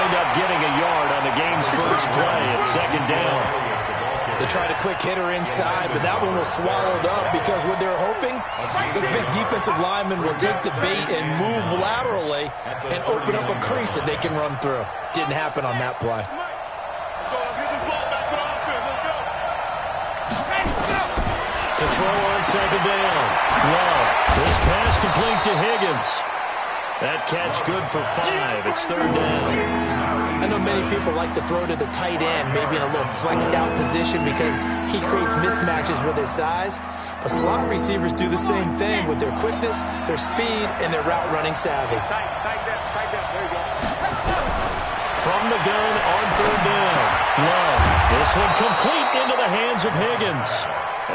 wind up getting a yard on the game's first play at second down. They tried a quick hitter inside, but that one was swallowed up because what they're hoping, this big defensive lineman will take the bait and move laterally and open up a crease that they can run through. Didn't happen on that play. To throw on second down. Love. This pass complete to Higgins. That catch good for 5. It's third down. I know many people like to throw to the tight end, maybe in a little flexed out position because he creates mismatches with his size. But slot receivers do the same thing with their quickness, their speed, and their route running savvy. From the gun on third down. Love. This one complete into the hands of Higgins.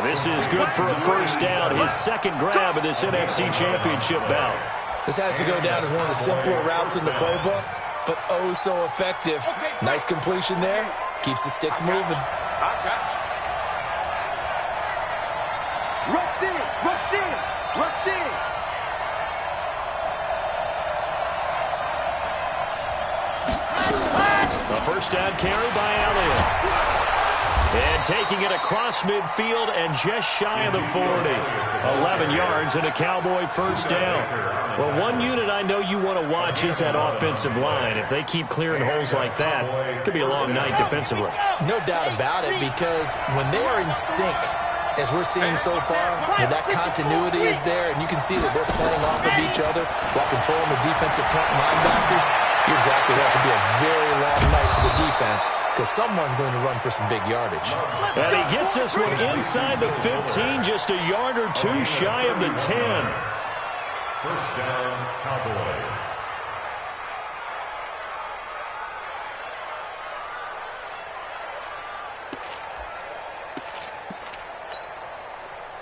And this is good for a first down. His second grab of this NFC Championship bout. This has to go down as one of the simpler routes in the playbook, but oh so effective. Nice completion there. Keeps the sticks moving. A first down carry by Elliott. And taking it across midfield and just shy of the 40. 11 yards and a Cowboy first down. Well, one unit I know you want to watch is that offensive line. If they keep clearing holes like that, it could be a long night defensively. No doubt about it, because when they are in sync, as we're seeing so far, when that continuity is there, and you can see that they're playing off of each other while controlling the defensive front linebackers, you're exactly right. It could be a very long night for the defense, because someone's going to run for some big yardage. And he gets this one inside the 15, just a yard or two shy of the 10. First down, Cowboys.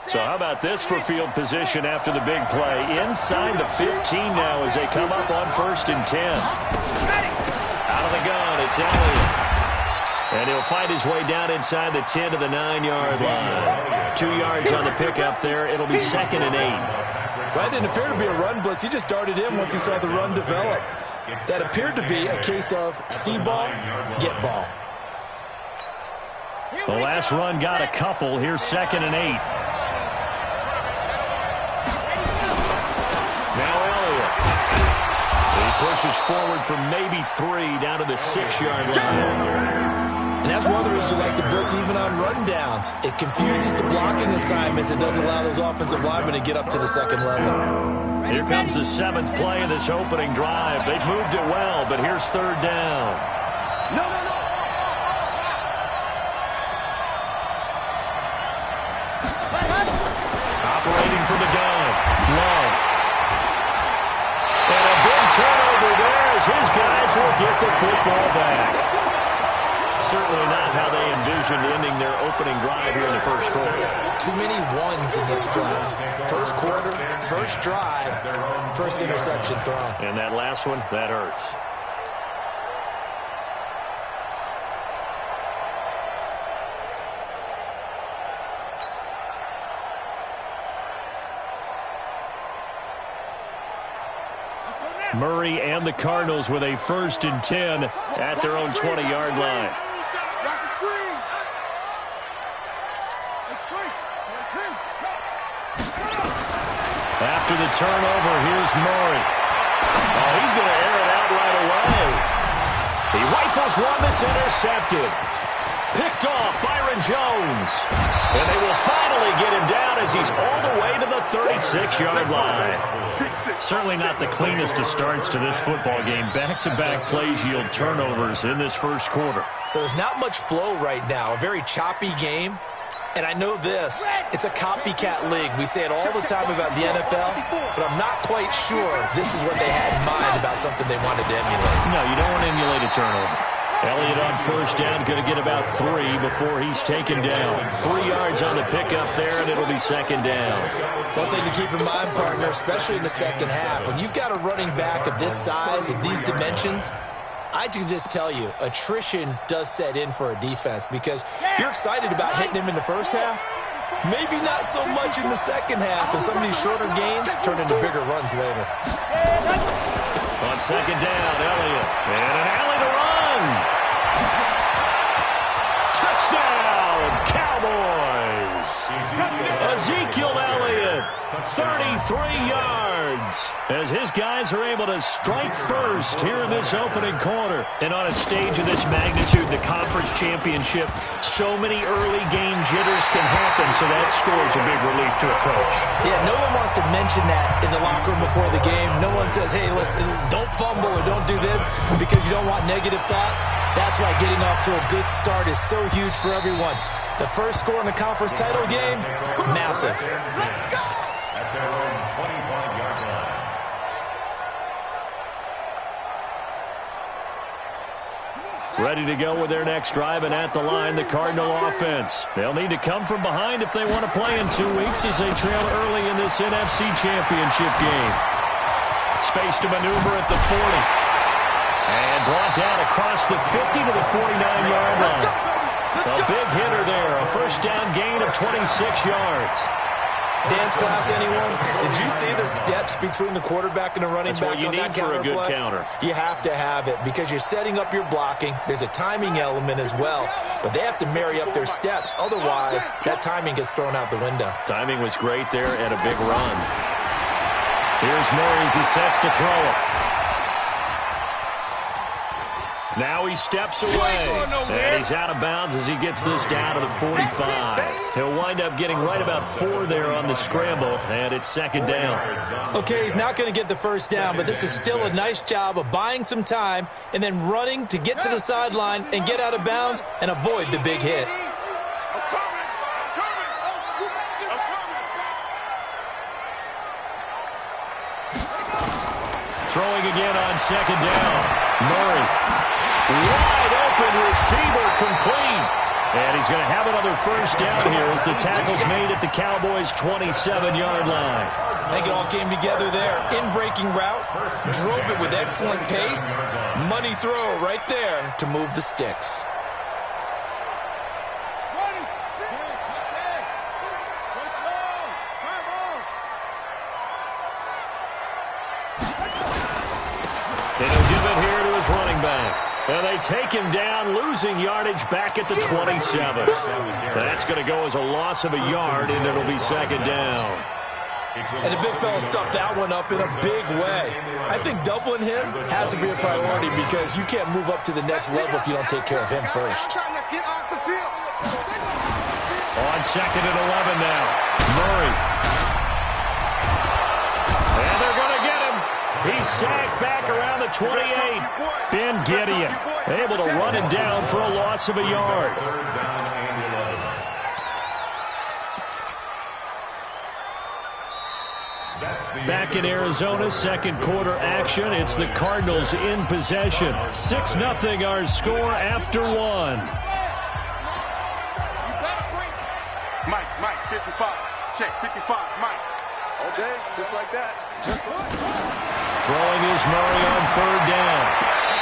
So how about this for field position after the big play? Inside the 15 now as they come up on first and 10. Out of the gun, it's Elliott. And he'll fight his way down inside the 10 to the 9-yard line. 2 yards on the pickup there. It'll be second and 8. That didn't appear to be a run blitz. He just darted in once he saw the run develop. That appeared to be a case of see ball, get ball. The last run got a couple. Here's second and 8. Now Elliott. He pushes forward for maybe 3 down to the 6-yard line. And that's one of the reasons you like to blitz even on rundowns. It confuses the blocking assignments. It doesn't allow those offensive linemen to get up to the second level. Here comes the 7th play of this opening drive. They've moved it well, but here's third down. Operating from the gun. Love. And a big turnover there as his guys will get the football back. Certainly not how they envisioned ending their opening drive here in the first quarter. Too many ones in this play. First quarter, first drive, first interception thrown. And that last one, that hurts. Murray and the Cardinals with a first and 10 at their own 20-yard line. After the turnover, here's Murray. Oh, he's going to air it out right away. He rifles one that's intercepted. Picked off Byron Jones. And they will finally get him down as he's all the way to the 36-yard line. Certainly not the cleanest of starts to this football game. Back-to-back plays yield turnovers in this first quarter. So there's not much flow right now. A very choppy game. And I know this, it's a copycat league. We say it all the time about the NFL, but I'm not quite sure this is what they had in mind about something they wanted to emulate. No, you don't want to emulate a turnover. Elliott on first down, going to get about 3 before he's taken down. 3 yards on the pickup there, and it'll be second down. One thing to keep in mind, partner, especially in the second half, when you've got a running back of this size, of these dimensions, I can just tell you, attrition does set in for a defense because you're excited about hitting him in the first half. Maybe not so much in the second half, and some of these shorter gains turn into bigger runs later. On second down, Elliott. And an alley to run. yards as his guys are able to strike first here in this opening quarter. And on a stage of this magnitude, the conference championship, so many early game jitters can happen, so that score's a big relief to a coach. Yeah, no one wants to mention that in the locker room before the game. No one says, hey, listen, don't fumble or don't do this because you don't want negative thoughts. That's why getting off to a good start is so huge for everyone. The first score in the conference title game, massive. Let's go! At their own 25-yard line. Ready to go with their next drive, and at the line, the Cardinal offense. They'll need to come from behind if they want to play in 2 weeks as they trail early in this NFC Championship game. Space to maneuver at the 40. And brought down across the 50 to the 49-yard line. A big hitter there, a first down gain of 26 yards. Dance class, anyone? Did you see the steps between the quarterback and the running back on that counter play? That's what you need for a good counter. You have to have it because you're setting up your blocking. There's a timing element as well, but they have to marry up their steps. Otherwise, that timing gets thrown out the window. Timing was great there and a big run. Here's Murray as he sets to throw it. Now he steps away, and he's out of bounds as he gets this down to the 45. He'll wind up getting right about 4 there on the scramble, and it's second down. Okay, he's not going to get the first down, but this is still a nice job of buying some time and then running to get to the sideline and get out of bounds and avoid the big hit. Throwing again on second down. Murray. Wide open receiver complete. And he's going to have another first down here as the tackle's made at the Cowboys' 27-yard line. I think it all came together there. In-breaking route, drove it with excellent pace. Money throw right there to move the sticks. And he'll give it here to his running back. And they take him down, losing yardage back at the 27. That's going to go as a loss of a yard, and it'll be second down. And the big fella stuffed that one up in a big way. I think doubling him has to be a priority because you can't move up to the next level if you don't take care of him first. On second and 11 now. Murray. And they're going to get him. He's sacked back around the 28. Ben Gideon able to run it down for a loss of a yard. Back in Arizona, second quarter action. It's the Cardinals in possession. 6-0 our score after one. Mike, 55. Check, 55, Mike. Okay, just like that. Just like that. Throwing is Murray on third down.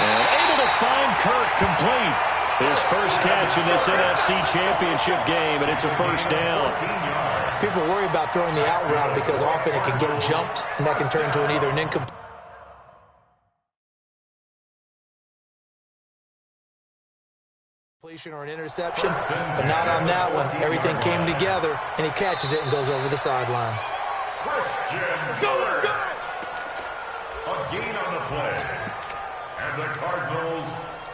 And able to find Kirk complete. His first catch in this NFC Championship game, and it's a first down. People worry about throwing the out route because often it can get jumped, and that can turn into either an incomplete or an interception, but not on that one. Everything came together, and he catches it and goes over the sideline. Christian Miller. A gain on the play. And the Cardinals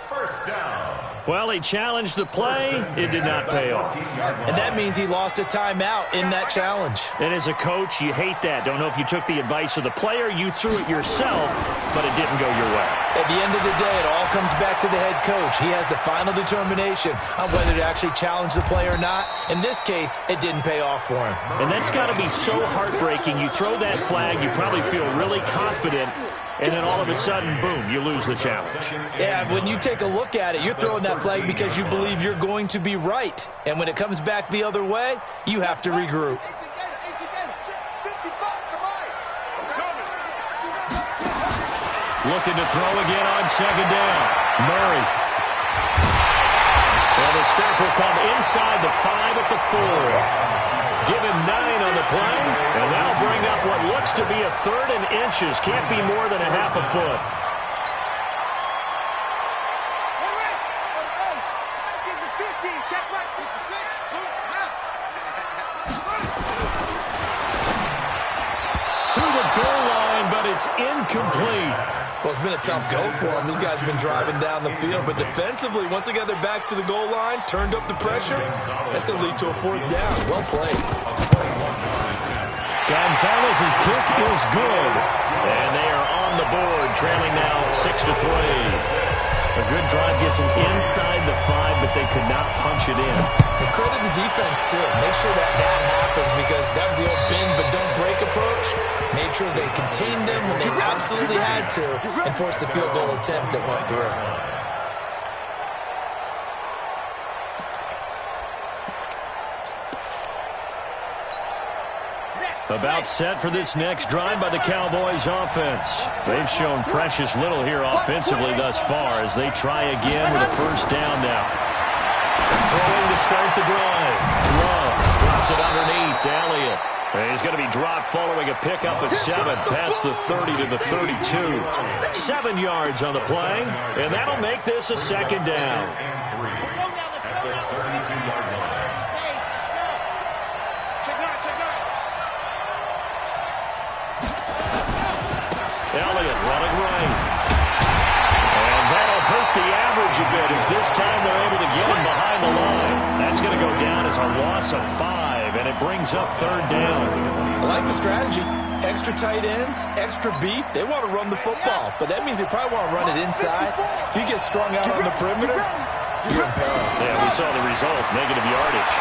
first down. Well, he challenged the play. It did not pay off. And that means he lost a timeout in that challenge. And as a coach, you hate that. Don't know if you took the advice of the player, you threw it yourself, but it didn't go your way. At the end of the day, it all comes back to the head coach. He has the final determination on whether to actually challenge the play or not. In this case, it didn't pay off for him. And that's got to be so heartbreaking. You throw that flag, you probably feel really confident, and then all of a sudden, boom, you lose the challenge. Yeah, when you take a look at it, you're throwing that flag because you believe you're going to be right. And when it comes back the other way, you have to regroup. Looking to throw again on second down. Murray. And the step will come inside the 5 at the 4. Give him 9 on the play, and that'll bring up what looks to be a third and inches. Can't be more than a half a foot. to the goal line, but it's incomplete. Well, it's been a tough go for them. These guys have been driving down the field, but defensively, once they got their backs to the goal line, turned up the pressure, that's going to lead to a fourth down. Well played. Gonzalez's kick is good, and they are on the board, trailing now 6-3. A good drive gets them inside the 5, but they could not punch it in. And credit the defense, too. Make sure that happens, because that was the old bend but don't break approach. Made sure they contained them when they absolutely had to and forced the field goal attempt that went through. About set for this next drive by the Cowboys offense. They've shown precious little here offensively thus far as they try again with a first down now. Throwing to start the drive. Love drops it underneath to Elliott. He's going to be dropped following a pickup of 7 past the 30 to the 32. 7 yards on the play, and that'll make this a second down. Elliott running right. And that'll hurt the average a bit as this time they're able to get him behind the line. That's going to go down as a loss of 5, and it brings up third down. I like the strategy. Extra tight ends, extra beef. They want to run the football, but that means they probably want to run it inside. If you get strung out on the perimeter, you're in peril. Yeah, we saw the result, negative yardage.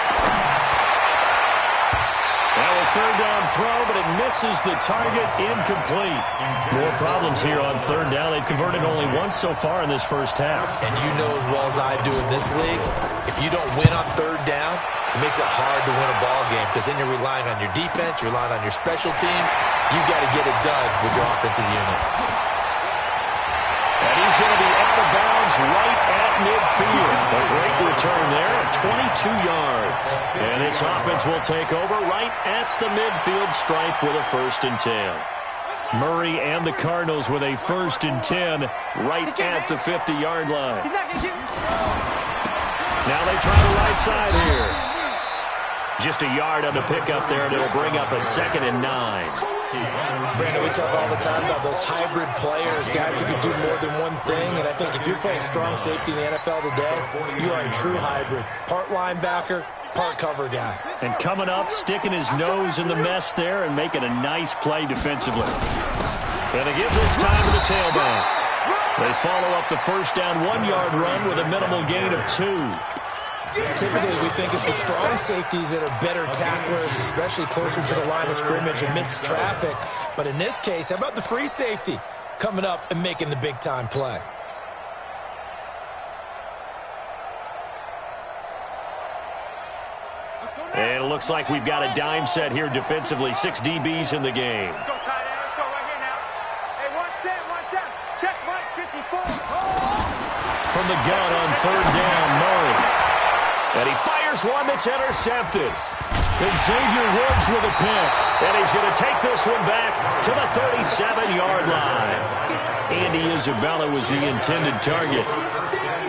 Now a third down throw, but it misses the target, incomplete. More problems here on third down. They've converted only once so far in this first half. And you know as well as I do in this league, if you don't win on third down, it makes it hard to win a ball game because then you're relying on your defense, you're relying on your special teams. You've got to get it done with your offensive unit. And he's going to be out of bounds right at midfield. A great return there of 22 yards. And this offense will take over right at the midfield stripe with a 1st and 10. Murray and the Cardinals with a 1st and 10 right at the 50-yard line. Now they try the right side here. Just a yard on the pickup there, and it'll bring up a 2nd and 9. Brandon, we talk all the time about those hybrid players, guys who can do more than one thing, and I think if you're playing strong safety in the NFL today, you are a true hybrid. Part linebacker, part cover guy. And coming up, sticking his nose in the mess there and making a nice play defensively. And they give this time to the tailback. They follow up the first down 1-yard run with a minimal gain of 2. Typically, we think it's the strong safeties that are better tacklers, especially closer to the line of scrimmage amidst traffic. But in this case, how about the free safety coming up and making the big-time play? And it looks like we've got a dime set here defensively. 6 DBs in the game. Let's go, tight end. Let's go right here now. Hey, 1 set. Check Mike, 54. From the gun on third down, Murray. And he fires one that's intercepted. And Xavier Woods with a pick. And he's going to take this one back to the 37-yard line. Andy Isabella was the intended target.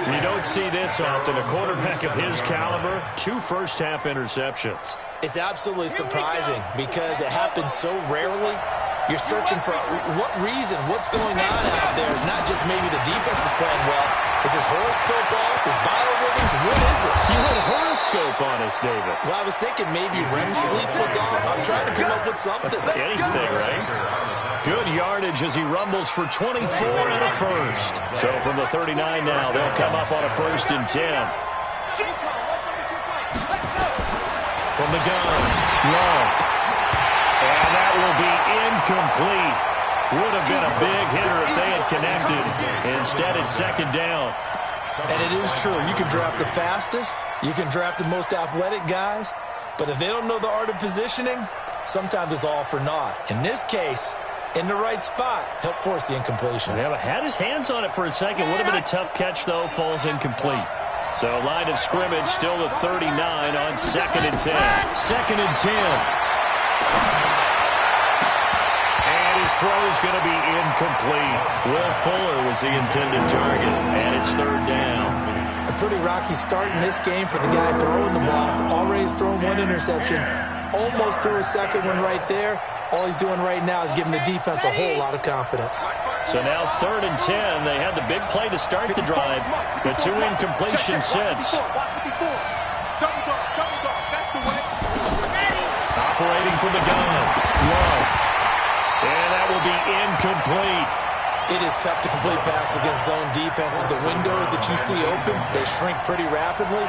You don't see this often. A quarterback of his caliber, 2 first-half interceptions. It's absolutely surprising because it happens so rarely. You're searching for what reason, what's going on out there. It's not just maybe the defense is playing well. Is his horoscope off? His biorhythms? What is it? You had a horoscope on us, David. Well, I was thinking maybe REM sleep was off. I'm trying to come up with something. Anything, right? Good yardage as he rumbles for 24 and a first. So from the 39 now, they'll come up on a 1st and 10. From the gun, Love. And that will be incomplete. Would have been a big hitter if they had connected. Instead, it's 2nd down. And it is true. You can draft the fastest. You can draft the most athletic guys. But if they don't know the art of positioning, sometimes it's all for naught. In this case, in the right spot, help force the incompletion. Yeah, but had his hands on it for a second. Would have been a tough catch, though. Falls incomplete. So line of scrimmage still the 39 on 2nd and 10. 2nd and 10. And his throw is going to be incomplete. Will Fuller was the intended target, and it's 3rd down. A pretty rocky start in this game for the guy throwing the ball. Already has thrown 1 interception. Almost threw a second one right there. All he's doing right now is giving the defense a whole lot of confidence. So now 3rd and 10. They had the big play to start the drive, but 2 incompletions since. Operating from the gun. Love. And that will be incomplete. It is tough to complete passes against zone defenses. The windows that you see open, they shrink pretty rapidly.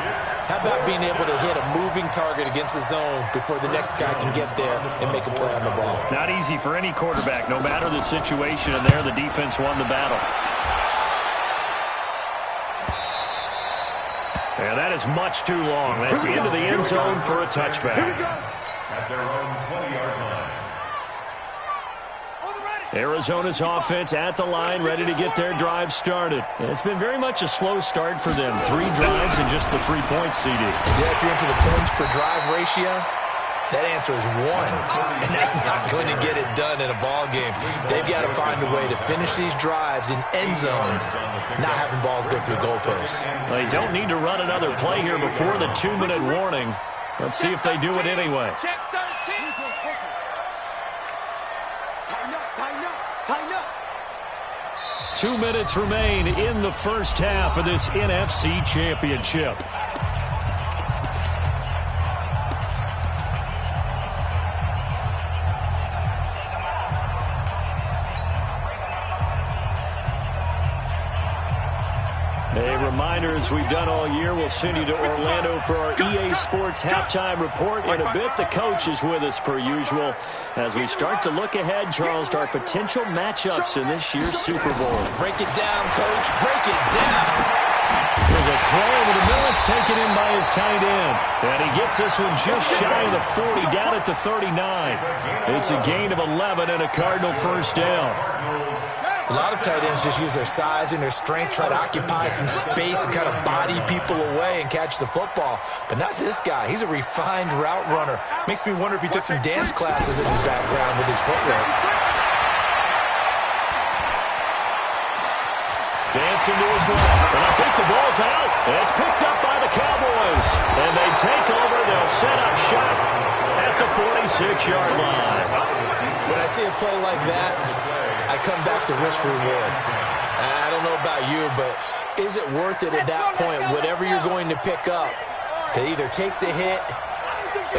How about being able to hit a moving target against a zone before the next guy can get there and make a play on the ball? Not easy for any quarterback, no matter the situation, and there the defense won the battle. And that is much too long. That's into the end zone for a touchback. At their own 20-yard line. Arizona's offense at the line, ready to get their drive started. And it's been very much a slow start for them. 3 drives and just the 3 points, CD. Yeah, if you're into the points per drive ratio, that answer is 1. And that's not going to get it done in a ball game. They've got to find a way to finish these drives in end zones, not having balls go through goalposts. They don't need to run another play here before the 2-minute warning. Let's see if they do it anyway. Check 13. Tighten up. 2 minutes remain in the first half of this NFC Championship. A reminder, as we've done all year, we'll send you to Orlando for our EA Sports halftime report. In a bit, the coach is with us per usual as we start to look ahead, Charles, to our potential matchups in this year's Super Bowl. Break it down, Coach. Break it down. There's a throw over the middle. It's taken in by his tight end. And he gets this one just shy of the 40, down at the 39. It's a gain of 11 and a Cardinal first down. A lot of tight ends just use their size and their strength, try to occupy some space and kind of body people away and catch the football. But not this guy. He's a refined route runner. Makes me wonder if he took some dance classes in his background with his footwork. Dancing to his left, and I think the ball's out. It's picked up by the Cowboys. And they take over. They'll set up shop at the 46-yard line. When I see a play like that, I come back to risk-reward. I don't know about you, but is it worth it at that point, whatever you're going to pick up, to either take the hit,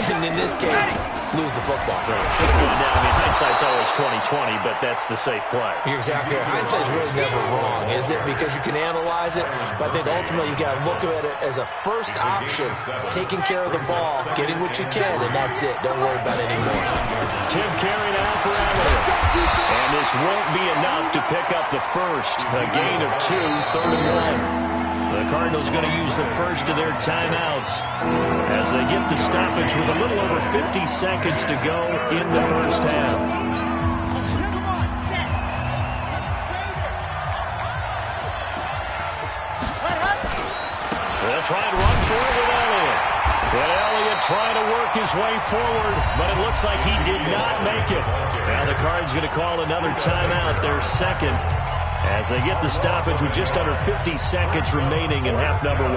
and in this case, lose the football? Should have gone down. I mean, hindsight's always 20/20, but that's the safe play. You're exactly right. Hindsight's really never wrong, is it? Because you can analyze it, but I think ultimately you got to look at it as a first option, taking care of the ball, getting what you can, and that's it. Don't worry about it anymore. Tim carrying out for Elliott. And this won't be enough to pick up the first. A gain of 2, 3rd and 1. The Cardinals going to use the first of their timeouts as they get the stoppage with a little over 50 seconds to go in the first half. They'll try and run for it with Elliott. And Elliott trying to work his way forward, but it looks like he did not make it. Now the Cards going to call another timeout, their second, as they get the stoppage with just under 50 seconds remaining in half number 1.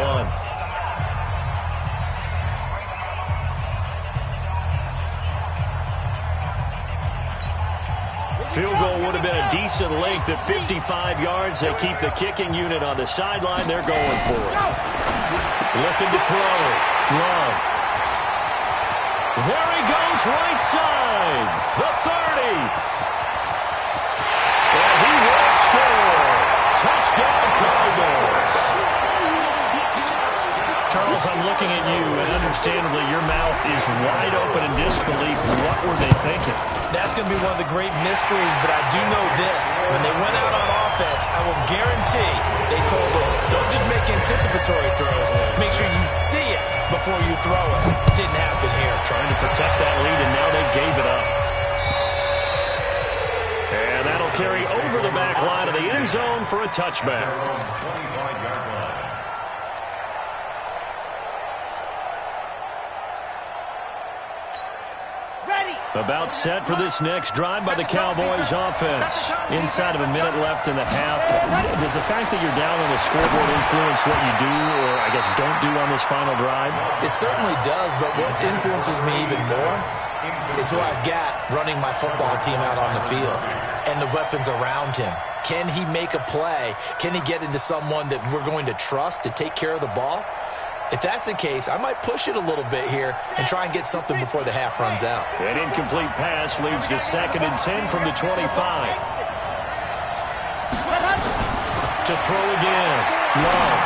Field goal would have been a decent length at 55 yards. They keep the kicking unit on the sideline. They're going for it. Looking to throw. Love. There he goes, right side. The 30. And he will score. Touchdown, Cardinals. Charles, I'm looking at you, and understandably, your mouth is wide open in disbelief. What were they thinking? That's going to be one of the great mysteries, but I do know this. When they went out on offense, I will guarantee they told them, don't just make anticipatory throws. Make sure you see it before you throw it. Didn't happen here. Trying to protect that lead, and now they gave it up. And that'll carry over the back line of the end zone for a touchback. About set for this next drive by the Cowboys offense. Inside of a minute left in the half. Does the fact that you're down on the scoreboard influence what you do, or I guess don't do on this final drive? It certainly does, but what influences me even more is who I've got running my football team out on the field and the weapons around him. Can he make a play? Can he get into someone that we're going to trust to take care of the ball? If that's the case, I might push it a little bit here and try and get something before the half runs out. An incomplete pass leads to 2nd and 10 from the 25. To throw again. Love.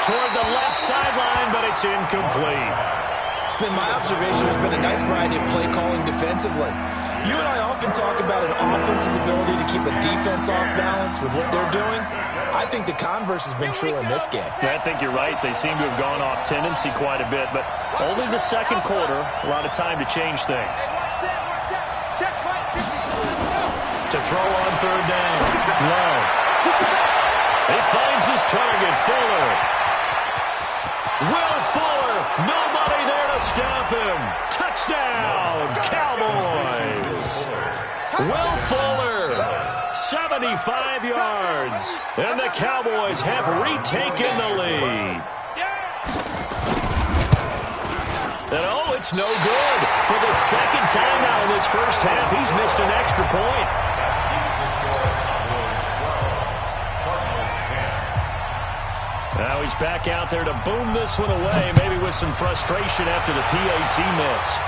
Toward the left sideline, but it's incomplete. It's been my observation there's been a nice variety of play calling defensively. You and I often talk about an offense's ability to keep a defense off balance with what they're doing. I think the converse has been true in this game. I think you're right. They seem to have gone off tendency quite a bit, but only the second quarter, a lot of time to change things. To throw on 3rd down. Love. He finds his target, Fuller. Will Fuller, nobody there to stop him. Touchdown, Cowboys. Will Fuller, 75 yards. And the Cowboys have retaken the lead. And oh, it's no good. For the second time now in this first half, he's missed an extra point. Now he's back out there to boom this one away, maybe with some frustration after the PAT miss.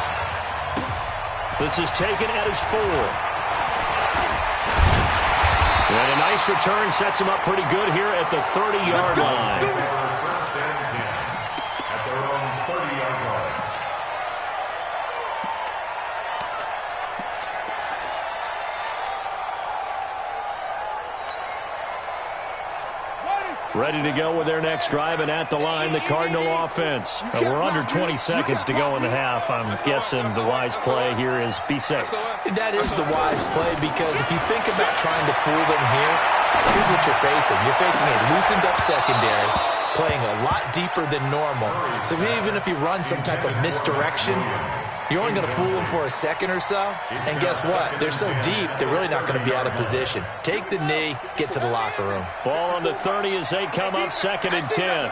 This is taken at his 4. And a nice return sets him up pretty good here at the 30-yard line. First and 10 at their own 30-yard line. Ready to go with their next drive, and at the line, the Cardinal offense. We're under 20 seconds to go in the half. I'm guessing the wise play here is be safe. That is the wise play, because if you think about trying to fool them here, here's what you're facing. You're facing a loosened-up secondary, playing a lot deeper than normal. So even if you run some type of misdirection, you're only going to fool them for a second or so. And guess what? They're so deep, they're really not going to be out of position. Take the knee, get to the locker room. Ball on the 30 as they come up 2nd and 10.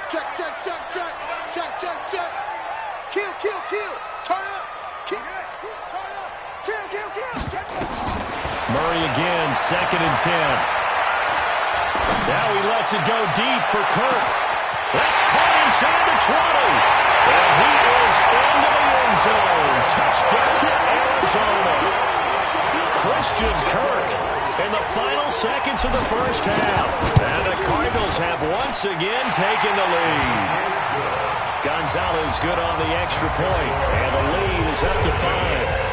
Check, check, check, check. Check, check, check. Kill, kill, kill. Turn up. Kill, turn up. Kill, kill, kill. Murray again, 2nd and 10. Now he lets it go deep for Kirk. That's caught inside the 20. And he is into the end zone. Touchdown, Arizona. Christian Kirk in the final seconds of the first half. And the Cardinals have once again taken the lead. Gonzalez good on the extra point. And the lead is up to 5.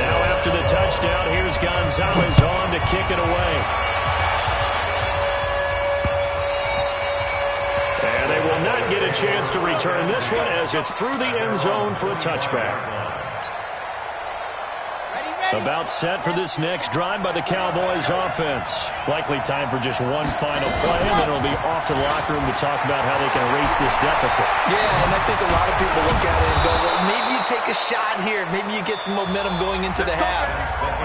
Now after the touchdown, here's Gonzalez on to kick it away. And they will not get a chance to return this one as it's through the end zone for a touchback. About set for this next drive by the Cowboys offense. Likely time for just one final play, and then it'll be off to the locker room to talk about how they can erase this deficit. Yeah, and I think a lot of people look at it and go, well, maybe you take a shot here. Maybe you get some momentum going into the half.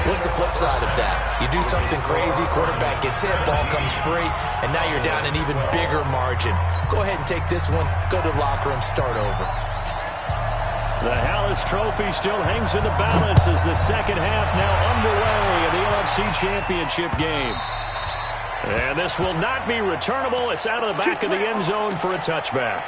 What's the flip side of that? You do something crazy, quarterback gets hit, ball comes free, and now you're down an even bigger margin. Go ahead and take this one, go to the locker room, start over. The Hallis Trophy still hangs in the balance as the second half now underway in the NFC Championship game. And this will not be returnable. It's out of the back of the end zone for a touchback.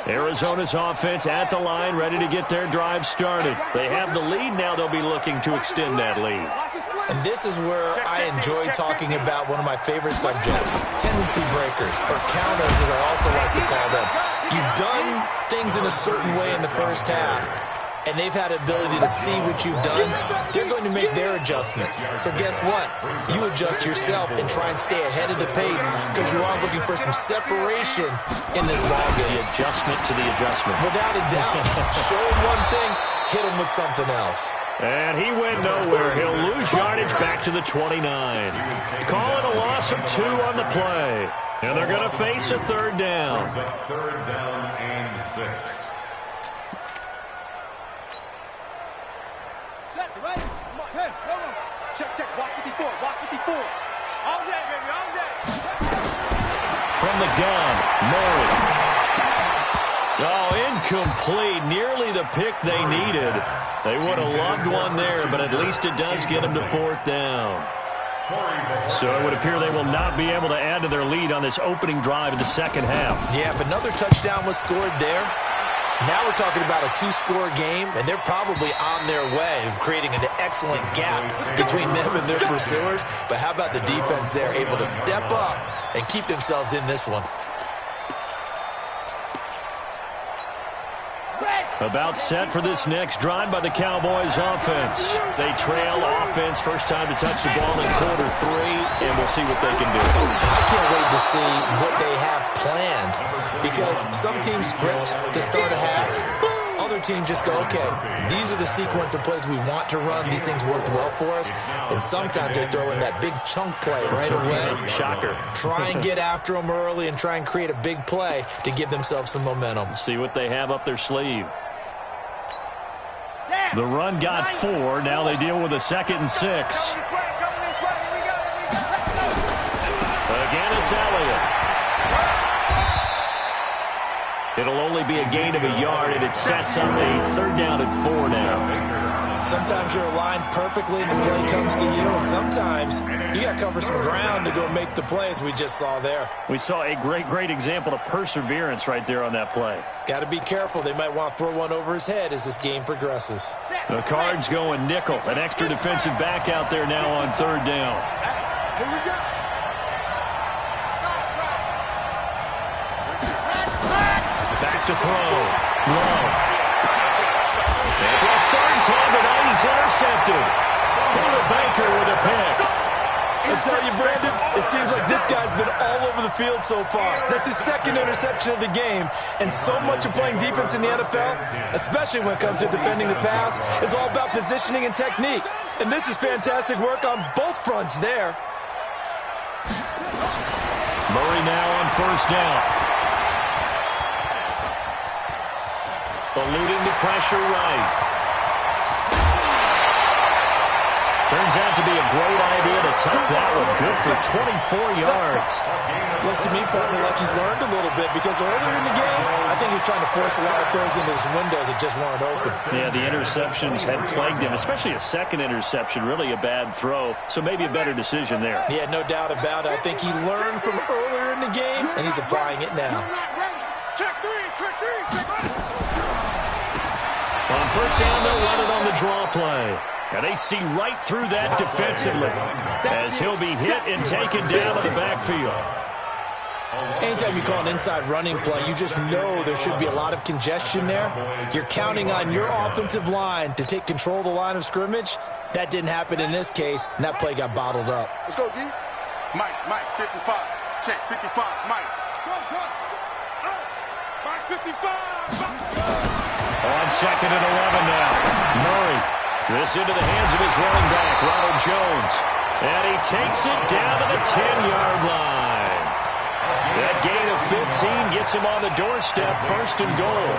Arizona's offense at the line, ready to get their drive started. They have the lead now. They'll be looking to extend that lead. And this is where I enjoy talking about one of my favorite subjects, tendency breakers, or counters as I also like to call them. You've done things in a certain way in the first half, and they've had the ability to see what you've done. They're going to make their adjustments. So guess what? You adjust yourself and try and stay ahead of the pace because you are looking for some separation in this ballgame. The adjustment to the adjustment. Without a doubt. Show him one thing, hit him with something else. And he went nowhere. He'll lose yardage back to the 29. Call it a loss of 2 on the play. And they're going to face a third down. Third down and 6. Set, ready? 4. All day, baby, all day. From the gun, Murray. Oh, incomplete. Nearly the pick they needed. They would have loved one there, but at least it does get them to 4th down. So it would appear they will not be able to add to their lead on this opening drive in the second half. Yeah, if another touchdown was scored there, now we're talking about a 2-score game, and they're probably on their way of creating an excellent gap between them and their pursuers. But how about the defense there, able to step up and keep themselves in this one? About set for this next drive by the Cowboys offense. They trail offense, first time to touch the ball in quarter 3, and we'll see what they can do. I can't wait to see what they have planned, because some teams script to start a half. Other teams just go, okay, these are the sequence of plays we want to run. These things worked well for us. And sometimes they throw in that big chunk play right away. Shocker. Try and get after them early and try and create a big play to give themselves some momentum. See what they have up their sleeve. The run got 4. Now they deal with a 2nd and 6. Again, it's Elliott. It'll only be a gain of a yard, and it sets up a 3rd down and 4 now. Sometimes you're aligned perfectly and the play comes to you, and sometimes you got to cover some ground to go make the plays we just saw there. We saw a great example of perseverance right there on that play. Got to be careful. They might want to throw one over his head as this game progresses. The Cards going nickel. An extra defensive back out there now on 3rd down. Here we go. Back to throw. Love. And for a 3rd time tonight, he's intercepted. Buda Baker with a pick. I tell you, Brandon, it seems like this guy's been all over the field so far. That's his 2nd interception of the game. And so much of playing defense in the NFL, especially when it comes to defending the pass, is all about positioning and technique. And this is fantastic work on both fronts there. Murray now on 1st down. Eluding the pressure right. Turns out to be a great idea to tuck that one. Good for 24 yards. Looks to me, partner, like he's learned a little bit, because earlier in the game, I think he was trying to force a lot of throws into his windows that just weren't open. Yeah, the interceptions had plagued him, especially a 2nd interception. Really a bad throw, so maybe a better decision there. Yeah, no doubt about it. I think he learned from earlier in the game, and he's applying it now. Check 3, check 3, check 3. On 1st down, they'll run it on the draw play. And they see right through that defensively as he'll be hit and taken down to the backfield. Anytime you call an inside running play, you just know there should be a lot of congestion there. You're counting on your offensive line to take control of the line of scrimmage. That didn't happen in this case, and that play got bottled up. Let's go, D. Mike, 55. Check, 55, Mike. Mike, 55. On 2nd and 11 now. Murray. This into the hands of his running back, Ronald Jones. And he takes it down to the 10-yard line. That gain of 15 gets him on the doorstep, 1st and goal.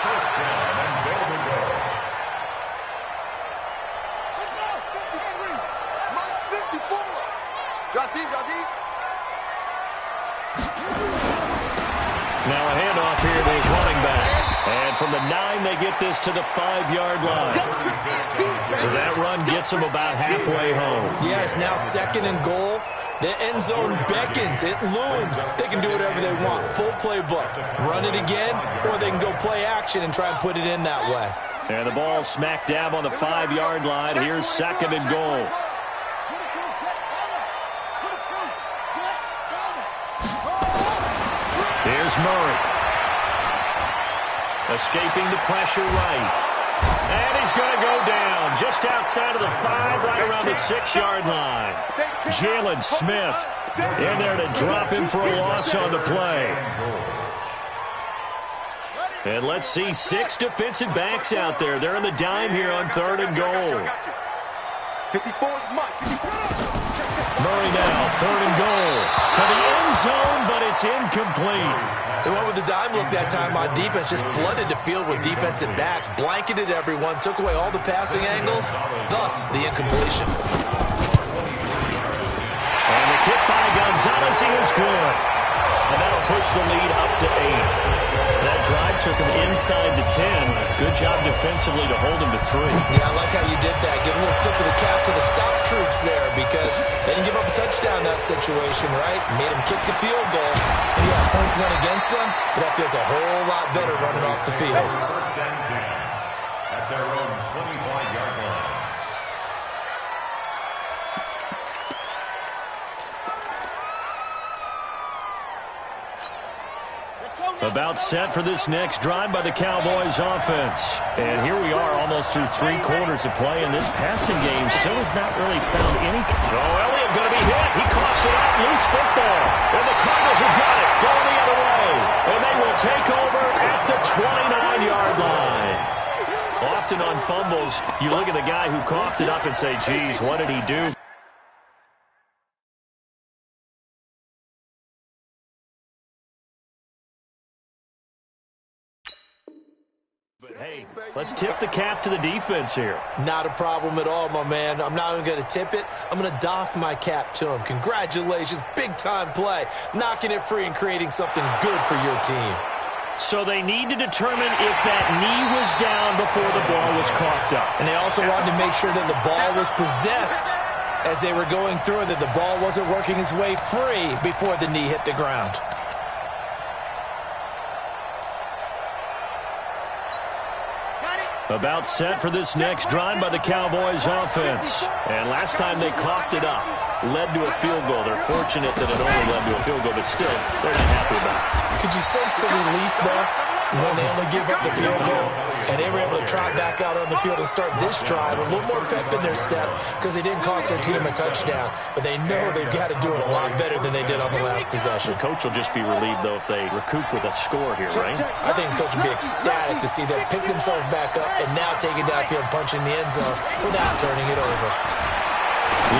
First down and goal to go. Let's go. 53. Mike, 54. Drop deep, drop deep. Now a handoff here to his running back. And from the 9, they get this to the 5-yard line. So that run gets them about halfway home. Yeah, it's now 2nd and goal. The end zone beckons. It looms. They can do whatever they want. Full playbook. Run it again, or they can go play action and try and put it in that way. And the ball smack dab on the 5-yard line. Here's 2nd and goal. Here's Murray. Escaping the pressure right. And he's going to go down just outside of the 5, right around the 6-yard line. Jalen Smith in there to drop him for a loss on the play. And let's see 6 defensive backs out there. They're in the dime here on 3rd and goal. 54, Mike. Murray now, 3rd and goal. To the end zone, but it's incomplete. They went with the dime look that time on defense, just flooded the field with defensive backs, blanketed everyone, took away all the passing angles, thus the incompletion. policy is good. And that'll push the lead up to 8. That drive took him inside the 10. Good job defensively to hold him to 3. Yeah, I like how you did that. Give a little tip of the cap to the stop troops there because they didn't give up a touchdown in that situation, right? Made them kick the field goal. And yeah, points went against them, but that feels a whole lot better running off the field. First and 10 at their own 25-yard line. About set for this next drive by the Cowboys offense. And here we are almost through 3 quarters of play, and this passing game still has not really found any... Oh, Elliott going to be hit. He coughs it out, loose football. And the Cardinals have got it, going the other way. And they will take over at the 29-yard line. Often on fumbles, you look at the guy who coughed it up and say, geez, what did he do? Hey, let's tip the cap to the defense here. Not a problem at all, my man. I'm not even going to tip it. I'm going to doff my cap to him. Congratulations. Big-time play. Knocking it free and creating something good for your team. So they need to determine if that knee was down before the ball was coughed up. And they also wanted to make sure that the ball was possessed as they were going through it, that the ball wasn't working its way free before the knee hit the ground. About set for this next drive by the Cowboys offense. And last time they coughed it up, led to a field goal. They're fortunate that it only led to a field goal, but still, they're not happy about it. Could you sense the relief there when they only give up the field goal? And they were able to trot back out on the field and start this drive. A little more pep in their step because they didn't cost their team a touchdown. But they know they've got to do it a lot better than they did on the last possession. The coach will just be relieved, though, if they recoup with a score here, right? I think the coach will be ecstatic to see them pick themselves back up and now take it downfield and punch in the end zone without turning it over.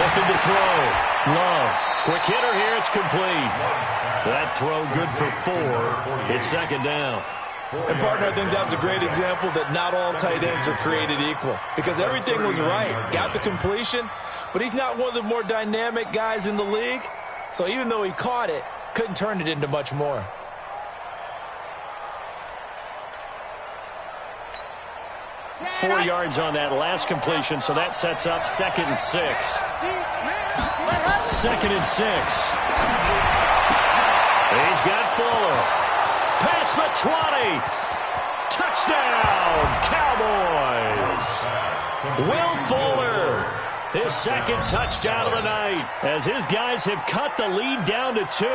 Looking to throw. Love. Quick hitter here. It's complete. That throw good for 4. It's second down. And, partner, I think that was a great example that not all tight ends are created equal because everything was right. Got the completion, but he's not one of the more dynamic guys in the league. So even though he caught it, couldn't turn it into much more. Four yards on that last completion, so that sets up 2nd and 6. 2nd and 6. He's got Fuller. Past the 20. Touchdown, Cowboys. Will Fuller, his 2nd touchdown of the night, as his guys have cut the lead down to 2.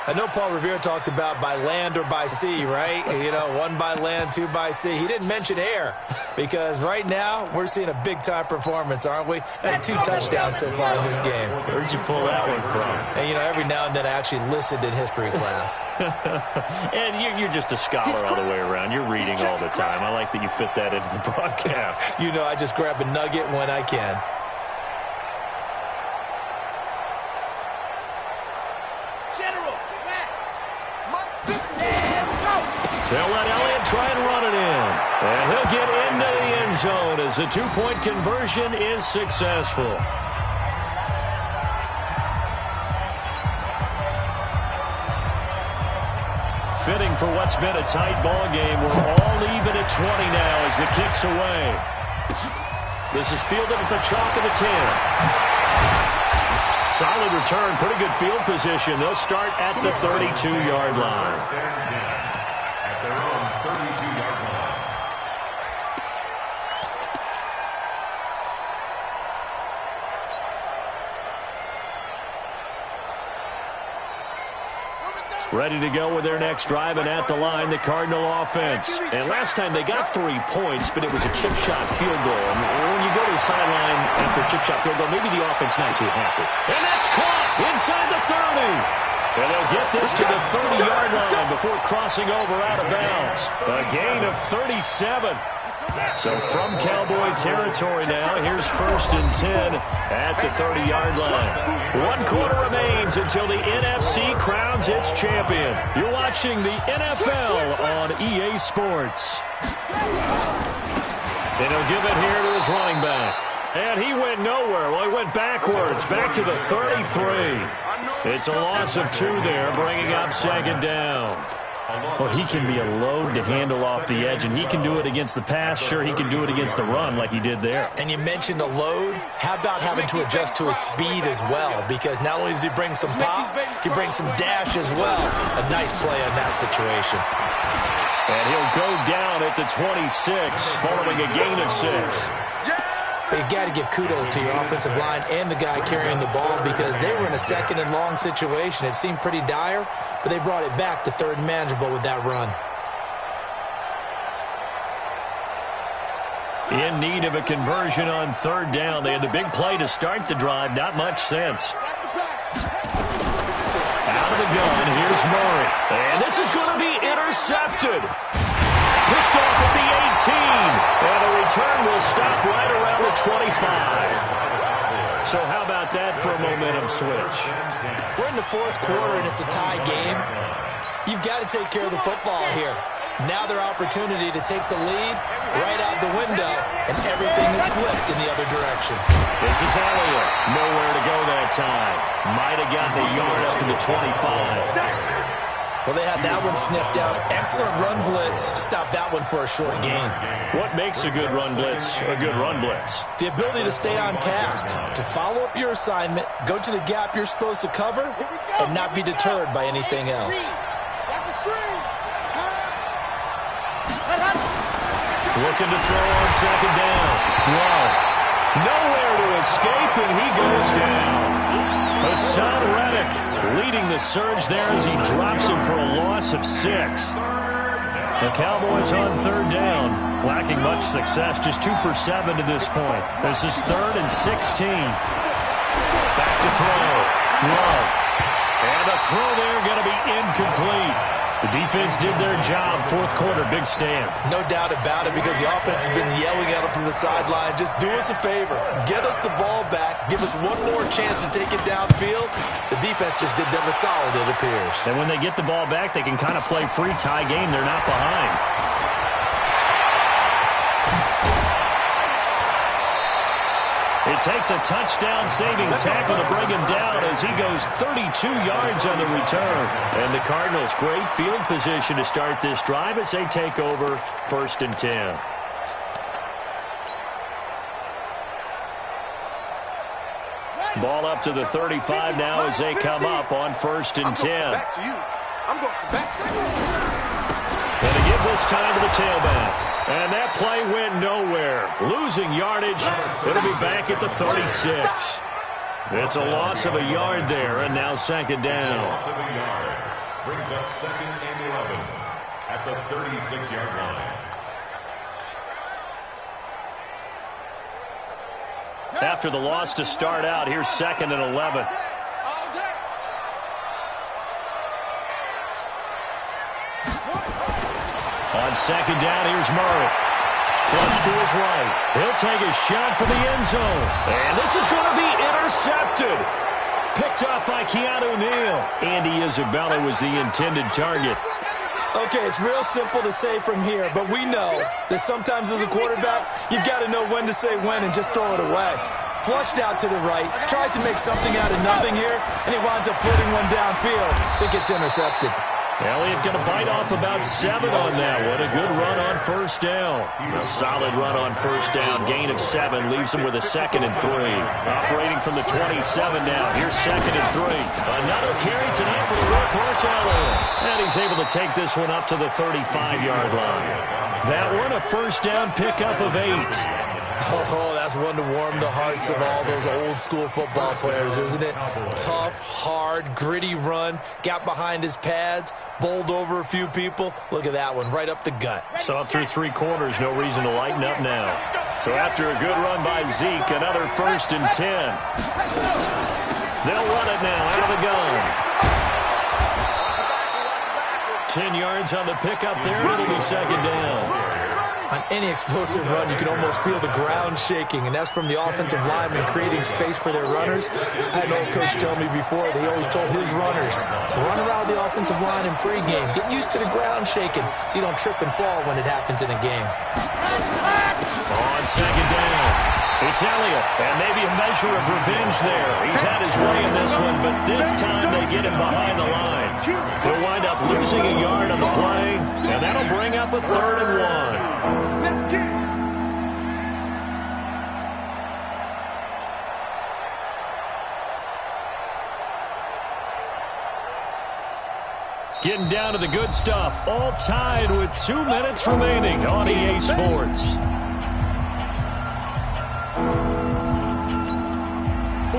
I know Paul Revere talked about by land or by sea, right? You know, 1 by land, 2 by sea. He didn't mention air because right now we're seeing a big-time performance, aren't we? That's 2 touchdowns so far in this game. Where'd you pull that one from? And, you know, every now and then I actually listened in history class. And you're just a scholar all the way around. You're reading all the time. I like that you fit that into the broadcast. You know, I just grab a nugget when I can. They'll let Elliott try and run it in. And he'll get into the end zone as the 2-point conversion is successful. Fitting for what's been a tight ball game. We're all even at 20 now as the kick's away. This is fielded at the chalk of the 10. Solid return, pretty good field position. They'll start at the 32-yard line. At their own 32-yard line. Ready to go with their next drive, and at the line, the Cardinal offense. And last time they got 3 points, but it was a chip shot field goal. And when you go to the sideline after a chip shot field goal, maybe the offense not too happy. And that's caught inside the 30. And they'll get this to the 30-yard line before crossing over out of bounds. A gain of 37. So from Cowboy territory now, here's 1st and 10 at the 30-yard line. 1 quarter remains until the NFC crowns its champion. You're watching the NFL on EA Sports. And he'll give it here to his running back. And he went nowhere. Well, he went backwards, back to the 33. It's a loss of 2 there, bringing up second down. Well, he can be a load to handle off the edge, and he can do it against the pass. Sure, he can do it against the run like he did there. And you mentioned a load. How about having to adjust to his speed as well? Because not only does he bring some pop, he brings some dash as well. A nice play on that situation. And he'll go down at the 26, following a gain of 6. You got to give kudos to your offensive line and the guy carrying the ball because they were in a second and long situation. It seemed pretty dire, but they brought it back to third and manageable with that run. In need of a conversion on third down. They had the big play to start the drive. Not much sense. Out of the gun, here's Murray. And this is going to be intercepted. Picked off at the 18. And the return will stop right around the 25. So how about that for a momentum switch? We're in the fourth quarter, and it's a tie game. You've got to take care of the football here. Now their opportunity to take the lead right out the window, and everything is flipped in the other direction. This is Elliott. Nowhere to go that time. Might have gotten a yard up to the 25. Well, they had that one sniffed out. Excellent run blitz. Stop that one for a short gain. What makes a good run blitz a good run blitz? The ability to stay on task, to follow up your assignment, go to the gap you're supposed to cover, and not be deterred by anything else. Looking to throw on second down. Love. Nowhere to escape, and he goes down. Hassan Reddick leading the surge there as he drops him for a loss of 6. The Cowboys on third down, lacking much success, just 2 for 7 to this point. This is 3rd and 16. Back to throw. Love. And the throw there going to be incomplete. The defense did their job. Fourth quarter, big stand. No doubt about it because the offense has been yelling at them from the sideline. Just do us a favor. Get us the ball back. Give us one more chance to take it downfield. The defense just did them a solid, it appears. And when they get the ball back, they can kind of play free tie game. They're not behind. It takes a touchdown-saving tackle to bring him down as he goes 32 yards on the return. And the Cardinals, great field position to start this drive as they take over 1st and 10. Ball up to the 35 now as they come up on 1st and 10. Back to you. I'm going back to you. And to give this time to the tailback. And that play went nowhere. Losing yardage. It'll be back at the 36. It's a loss of a yard there, and now second down. Loss of a yard. Brings up 2nd and 11 at the 36-yard line. After the loss to start out, here's 2nd and 11. On second down, here's Murray. Flush to his right. He'll take a shot for the end zone. And this is going to be intercepted. Picked up by Keanu Neal. Andy Isabella was the intended target. Okay, it's real simple to say from here, but we know that sometimes as a quarterback, you've got to know when to say when and just throw it away. Flushed out to the right, tries to make something out of nothing here, and he winds up floating one downfield that gets intercepted. Elliott going to bite off about 7 on that. What a good run on first down. A solid run on first down. Gain of 7 leaves him with a 2nd and 3. Operating from the 27 now. Here's 2nd and 3. Another carry tonight for the workhorse Elliott. And he's able to take this one up to the 35-yard line. That one a first down pickup of 8. Oh, that's one to warm the hearts of all those old-school football players, isn't it? Tough, hard, gritty run. Got behind his pads, bowled over a few people. Look at that one, right up the gut. Saw through 3 quarters, no reason to lighten up now. So after a good run by Zeke, another 1st and 10. They'll run it now out of the gun. 10 yards on the pickup there, and it'll be second down. On any explosive run, you can almost feel the ground shaking, and that's from the offensive linemen creating space for their runners. I had an old coach tell me before, they always told his runners, run around the offensive line in pregame. Get used to the ground shaking so you don't trip and fall when it happens in a game. On second down. It's Elliott, and maybe a measure of revenge there. He's had his way in this one, but this time they get him behind the line. He'll wind up losing a yard on the play, and that'll bring up a 3rd and 1. Let's kick. Getting down to the good stuff, all tied with 2 minutes remaining on EA Sports.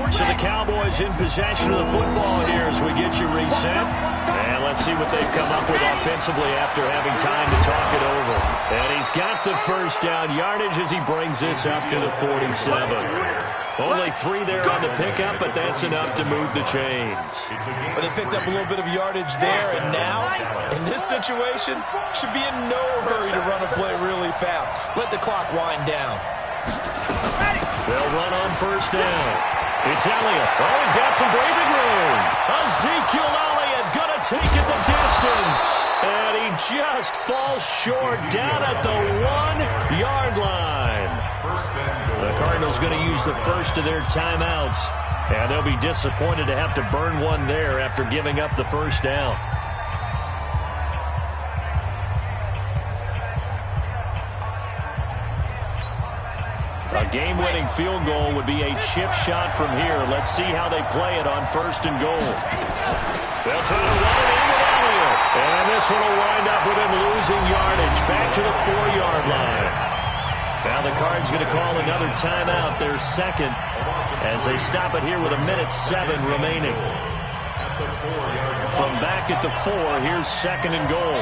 So the Cowboys in possession of the football here as we get you reset. And let's see what they've come up with offensively after having time to talk it over. And he's got the first down yardage as he brings this up to the 47. Only 3 there on the pickup, but that's enough to move the chains. But they picked up a little bit of yardage there, and now, in this situation, should be in no hurry to run a play really fast. Let the clock wind down. They'll run on first down. It's Elliott. Oh, he's got some breathing room. Ezekiel Elliott going to take it the distance. And he just falls short down at the 1-yard line. The Cardinals going to use the first of their timeouts. And they'll be disappointed to have to burn one there after giving up the first down. A game-winning field goal would be a chip shot from here. Let's see how they play it on 1st and goal. They'll try to run it in with Elliott. And this one will wind up with him losing yardage back to the 4-yard line. Now the Cards going to call another timeout, their second, as they stop it here with 1:07 remaining. From back at the 4, here's 2nd and goal.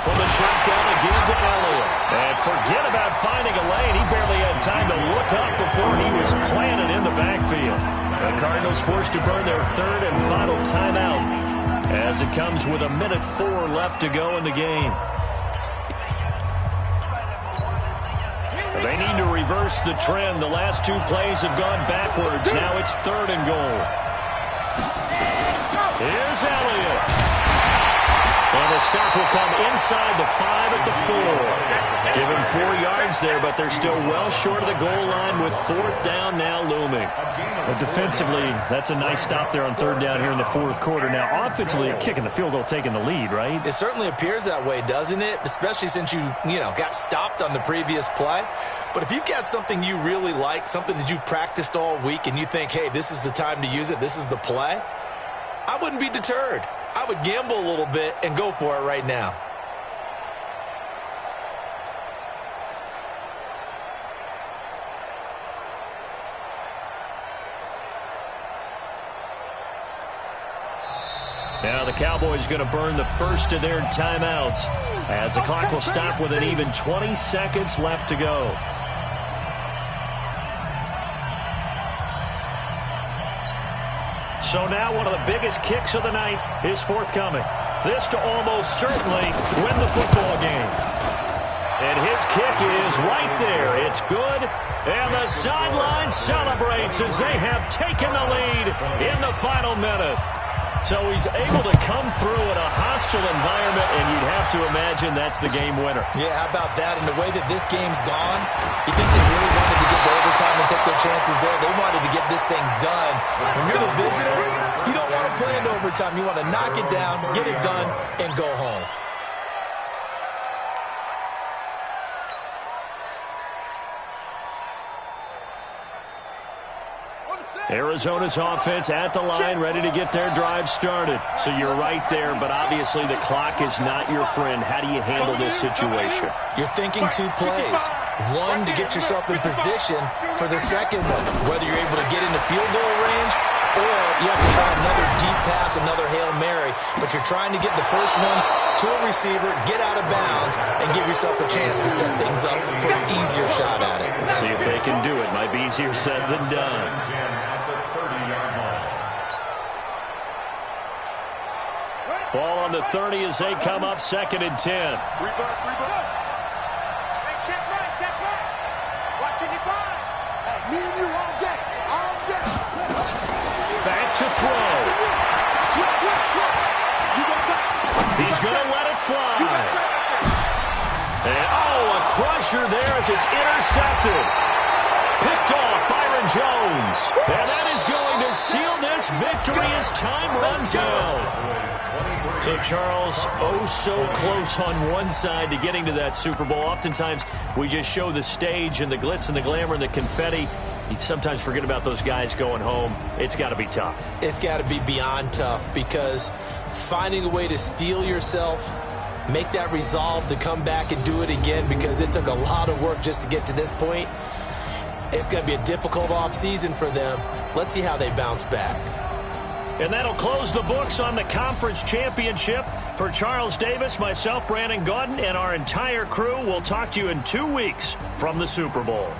From the shotgun again to Elliott. And forget about finding a lane. He barely had time to look up before he was planted in the backfield. The Cardinals forced to burn their 3rd and final timeout as it comes with 1:04 left to go in the game. They need to reverse the trend. The last 2 plays have gone backwards. Now it's 3rd and goal. Here's Elliott. And the stop will come inside the 5 at the 4. Give him 4 yards there, but they're still well short of the goal line with 4th down now looming. But defensively, that's a nice stop there on 3rd down here in the 4th quarter. Now, offensively, a kick in the field goal taking the lead, right? It certainly appears that way, doesn't it? Especially since you got stopped on the previous play. But if you've got something you really like, something that you've practiced all week, and you think, hey, this is the time to use it, this is the play, I wouldn't be deterred. I would gamble a little bit and go for it right now. Now the Cowboys going to burn the first of their timeouts as the clock will stop with an even 20 seconds left to go. So now one of the biggest kicks of the night is forthcoming. This to almost certainly win the football game. And his kick is right there. It's good. And the sideline celebrates as they have taken the lead in the final minute. So he's able to come through in a hostile environment, and you'd have to imagine that's the game winner. Yeah, how about that? And the way that this game's gone, you think they really wanted to get to overtime and take their chances there? They wanted to get this thing done. When you're the visitor, you don't want to play into overtime. You want to knock it down, get it done, and go home. Arizona's offense at the line, ready to get their drive started. So you're right there, but obviously the clock is not your friend. How do you handle this situation? You're thinking 2 plays. One, to get yourself in position for the second one, whether you're able to get into field goal range or you have to try another deep pass, another Hail Mary. But you're trying to get the first one to a receiver, get out of bounds, and give yourself a chance to set things up for an easier shot at it. See if they can do it. Might be easier said than done. Ball on the 30 as they come up 2nd and 10. Hey, check right. Watching your ball. Me and you all day. Back to throw. He's going to let it fly. And, a pressure there as it's intercepted. Picked off Byron Jones. And that is going to seal this victory as time runs out. So, Charles, oh so close on one side to getting to that Super Bowl. Oftentimes, we just show the stage and the glitz and the glamour and the confetti. You sometimes forget about those guys going home. It's got to be tough. It's got to be beyond tough because finding a way to steel yourself, make that resolve to come back and do it again because it took a lot of work just to get to this point. It's going to be a difficult offseason for them. Let's see how they bounce back. And that'll close the books on the conference championship. For Charles Davis, myself, Brandon Gaudin, and our entire crew, we'll talk to you in 2 weeks from the Super Bowl.